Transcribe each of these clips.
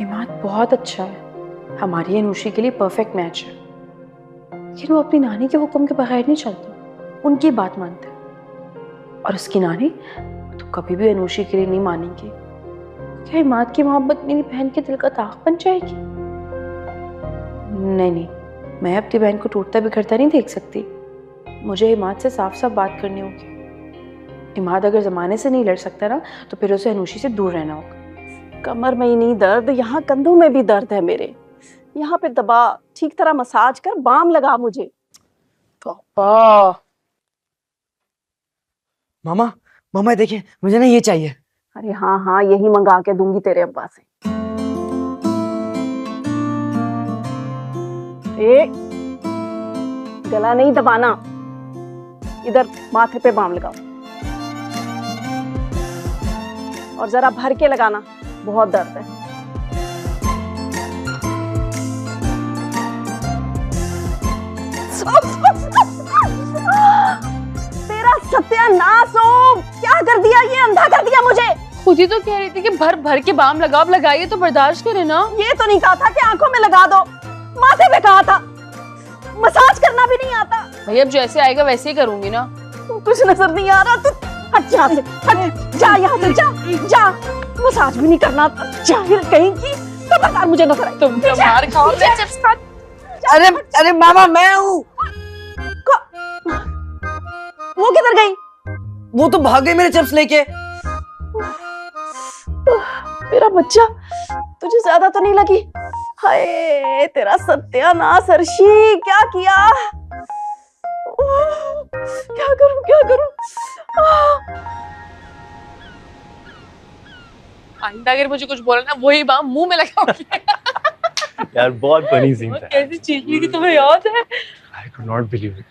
इमाद बहुत अच्छा है, हमारी अनुषी के लिए परफेक्ट मैच है, लेकिन वो अपनी नानी के हुक्म के बगैर नहीं चलता, उनकी बात मानता है। और उसकी नानी तो कभी भी अनुषी के लिए नहीं मानेंगी। क्या इमाद की मोहब्बत मेरी बहन के दिल का दाग बन जाएगी? नहीं नहीं, मैं अपनी बहन को टूटता बिखरता नहीं देख सकती। मुझे इमाद से साफ साफ बात करनी होगी। इमाद अगर जमाने से नहीं लड़ सकता ना, तो फिर उसे अनुषी से दूर रहना होगा। कमर में ही नहीं दर्द, यहाँ कंधों में भी दर्द है मेरे। यहाँ पे दबा, ठीक तरह मसाज कर, बाम लगा मुझे। पापा। मामा मामा देखिए, मुझे ना ये चाहिए। अरे हाँ हाँ, यही मंगा के दूंगी तेरे अब्बा से। गला नहीं दबाना, इधर माथे पे बाम लगाओ और जरा भर के लगाना, बहुत दर्द है। तेरा सत्यानाश हो, क्या कर दिया, ये अंधा कर दिया मुझे। खुद ही तो कह रही थी कि भर भर के बाम लगाओ, अब लगाइए तो बर्दाश्त करे ना। ये तो नहीं कहा था कि आंखों में लगा दो, माथे पे कहा था। मसाज करना भी नहीं आता। भाई अब जैसे आएगा वैसे ही करूंगी ना। कुछ नजर नहीं आ रहा, तू हट यहाँ से, हट जा यहाँ से, जा जा। मसाज भी नहीं करना, जाहिर कहीं की। खबरदार मुझे नजर आई। तुम तो मार खाओ, मैं चिप्स खा। अरे अरे मामा, मैं हूँ। वो किधर गई? वो तो भाग गई मेरे चिप्स लेके। मेरा बच्चा, तुझे ज्यादा तो नहीं लगी? हाय तेरा सत्यानाश अर्शी, क्या किया? क्या करूं, क्या करूं? आइंदा अगर मुझे कुछ बोला ना, वही बाम मुंह में लगाऊंगी। यार बहुत फनी सीन था। कैसी चीखी थी, तुम्हें याद है? I could not believe it.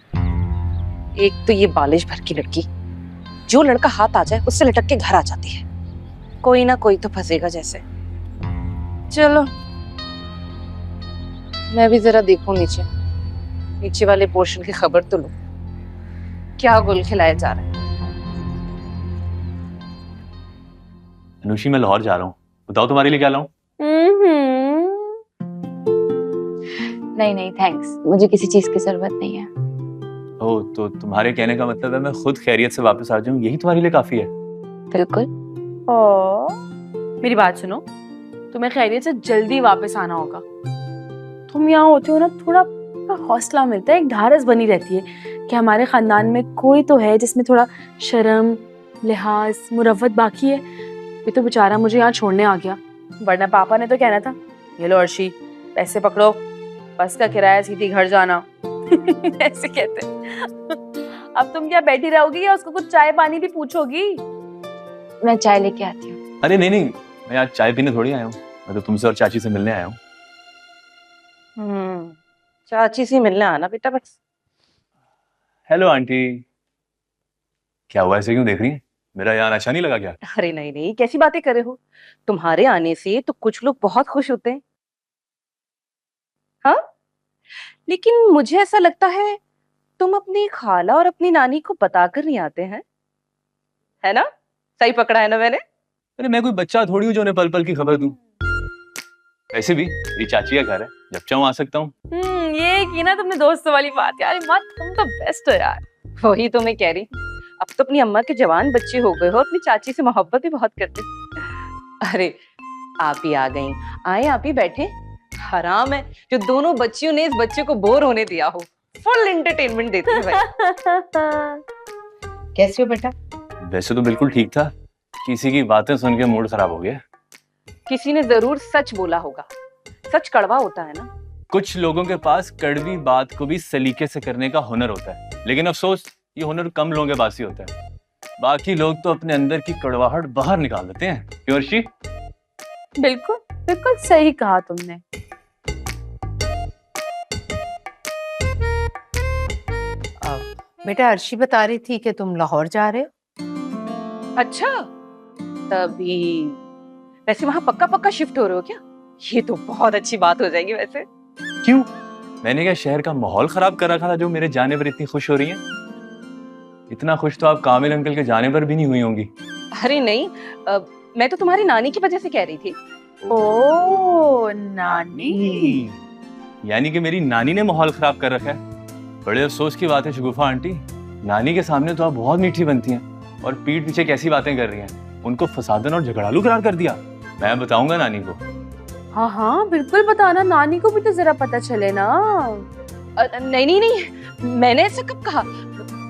एक तो ये बालिश भर की लड़की, जो लड़का हाथ आ जाए उससे लटक के घर आ जाती है। कोई ना कोई तो फंसेगा जैसे। चलो मैं भी जरा देखूं नीचे, नीचे वाले पोर्शन की खबर तो लो, क्या गुल खिलाया जा रहा है। अनुषी, मैं लाहौर जा रहा हूँ, बताओ तुम्हारे लिए क्या लाऊं? नहीं नहीं थैंक्स, मुझे किसी चीज की जरूरत नहीं है। ओह, तो तुम्हारे कहने का मतलब है मैं खुद खैरियत से वापस आ जाऊं, यही तुम्हारे लिए काफी है? बिल्कुल। मेरी बात सुनो, तुम्हें खैरियत से जल्दी वापस आना होगा। तुम यहाँ होते हो ना, थोड़ा हौसला मिलता है, एक ढारस बनी रहती है कि हमारे खानदान में कोई तो है जिसमें थोड़ा शर्म, लिहाज, मुरव्वत बाकी है। ये तो बेचारा मुझे यहाँ छोड़ने आ गया, वरना पापा ने तो कहना था, ये लो अर्शी, पैसे पकड़ो, बस का किराया, सीधी घर जाना। ऐसे कहते। अब तुम क्या बैठी रहोगी या उसको कुछ चाय पानी भी पूछोगी? मैं चाय लेके आती हूँ। अरे नहीं नहीं, मैं आज चाय पीने थोड़ी आया हूँ, मैं तो तुमसे और चाची से मिलने आया हूँ। चाची से मिलने आना बेटा बस। Hello aunty. क्या हुआ, ऐसे क्यों देख रही है? मेरा यहाँ अच्छा नहीं लगा क्या? अरे नहीं नहीं, कैसी बातें कर रहे हो? तुम्हारे आने से तो कुछ लोग बहुत खुश होते हैं। हाँ, लेकिन मुझे ऐसा लगता है तुम अपनी खाला और अपनी नानी को बताकर नहीं आते हैं, है ना? सही पकड़ा है ना मैंने? अरे मैं कोई बच्चा थोड़ी हूँ जो उन्हें पल पल की खबर दूं। वैसे भी ये चाची का घर है, जब चाहूँ आ सकता हूँ। ये की ना तुमने दोस्तों वाली बात यार। मत, तुम तो बेस्ट हो यार। वही तो मैं कह रही, अब तो अपनी अम्मा के जवान बच्चे हो गए हो, अपनी चाची से मोहब्बत भी बहुत करते। अरे आप ही आ गई, आए आप ही बैठे। हराम है जो दोनों बच्चियों ने इस बच्चे को बोर होने दिया हो, फुल एंटरटेनमेंट देती है भाई। कैसे हो बेटा? वैसे तो बिल्कुल ठीक था, किसी की बातें सुन के मूड खराब हो गया। किसी ने जरूर सच बोला होगा, सच कड़वा होता है ना। कुछ लोगों के पास कड़वी बात को भी सलीके से करने का हुनर होता है, लेकिन अफसोस ये हुनर कम लोगों के पास ही होता है। बाकी लोग तो अपने अंदर की कड़वाहट बाहर निकाल देते हैं। क्यों अर्शी? बिल्कुल बिल्कुल सही कहा तुमने। बेटा अर्शी बता रही थी कि तुम लाहौर जा रहे हो। अच्छा, तभी वैसे वहां पक्का पक्का शिफ्ट हो रहे हो क्या? ये तो बहुत अच्छी बात हो जाएगी वैसे। क्यों? मैंने क्या शहर का माहौल खराब कर रखा था जो मेरे जाने पर इतनी खुश हो रही हैं? इतना खुश तो आप कामिल अंकल के जाने पर भी नहीं हुई होंगी। अरे नहीं, मैं तो तुम्हारी नानी की वजह से कह रही थी। ओ नानी। यानी कि मेरी नानी ने माहौल खराब कर रखा है। बड़े अफसोस की बात है शगुफा आंटी, नानी के सामने तो आप बहुत मीठी बनती हैं और पीठ पीछे कैसी बातें कर रही हैं। उनको फसादन और झगड़ालू करार कर दिया। मैं बताऊंगा नानी को। हाँ हाँ बिल्कुल बताना, नानी को भी तो जरा पता चले ना। नहीं नहीं नहीं, मैंने ऐसा कब कहा?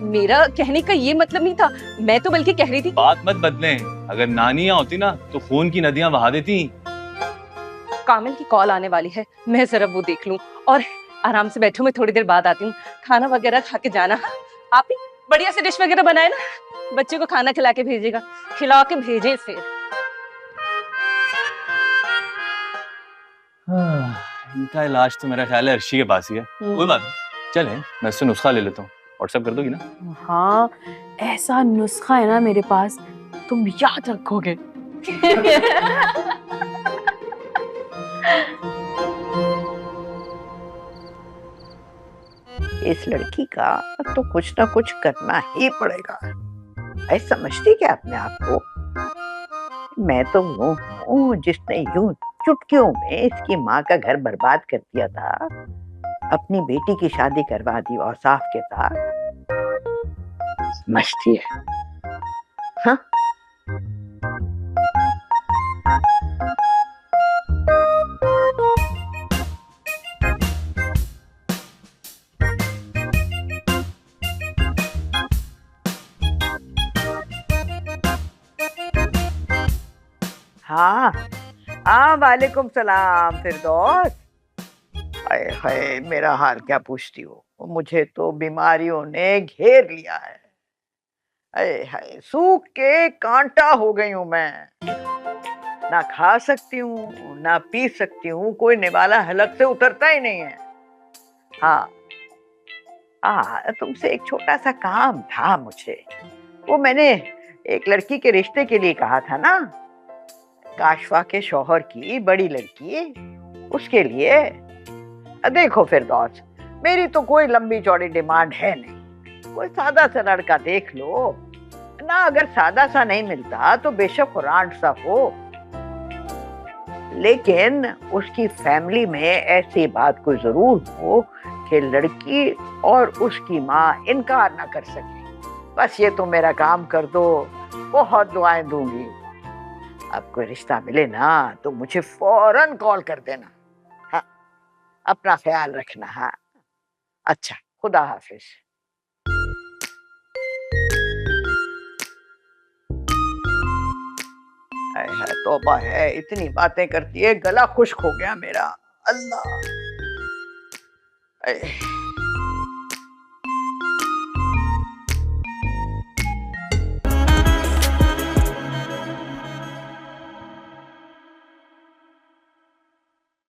मेरा कहने का ये मतलब नहीं था। मैं तो बल्कि कह रही थी बात मत बदलें। अगर नानी यहाँ होती ना तो खून की नदियां बहा देती। कामिल की कॉल आने वाली है, मैं जरा वो देख लूं और आराम से बैठूं। मैं थोड़ी देर बाद आती हूँ। खाना वगैरह खा के जाना। आप ही बढ़िया से डिश वगैरह बनाए ना, बच्चे को खाना खिला के भेजेगा, खिला के भेजे इसे। इनका इलाज तो मेरा ख्याल है अर्शी के पास ही है। कोई बात नहीं, चले मैं इससे नुस्खा ले लेता हूँ। व्हाट्सएप कर दोगी ना? हाँ ऐसा नुस्खा है ना मेरे पास, तुम याद रखोगे। इस लड़की का तो कुछ ना कुछ करना ही पड़ेगा। ऐसा समझती क्या अपने आप को? मैं तो वो हूँ जिसने यूं चुटकियों में इसकी माँ का घर बर्बाद कर दिया था, अपनी बेटी की शादी करवा दी औसाफ के साथ। समझती है? हाँ? हाँ हाँ, वालेकुम सलाम फिरदौस। हाय हाय, मेरा हाल क्या पूछती हो? मुझे तो बीमारियों ने घेर लिया है। हाय हाय, सूख के कांटा हो गई हूँ मैं। ना खा सकती हूँ ना पी सकती हूँ, कोई निवाला हलक से उतरता ही नहीं है। हाँ तुमसे एक छोटा सा काम था मुझे। वो मैंने एक लड़की के रिश्ते के लिए कहा था ना, काशवा के शौहर की बड़ी लड़की, उसके लिए। देखो फिरदौस, मेरी तो कोई लंबी चौड़ी डिमांड है नहीं। कोई सादा सा लड़का देख लो ना। अगर सादा सा नहीं मिलता तो बेशक कुरान सा हो, लेकिन उसकी फैमिली में ऐसी बात कोई जरूर हो कि लड़की और उसकी माँ इनकार ना कर सके। बस ये तो मेरा काम कर दो, बहुत दुआएं दूंगी। अब कोई रिश्ता मिले ना तो मुझे फौरन कॉल कर देना। हाँ, अपना ख्याल रखना। हाँ अच्छा, खुदा हाफिज। है तौबा है, इतनी बातें करती है, गला खुश्क हो गया मेरा। अल्लाह।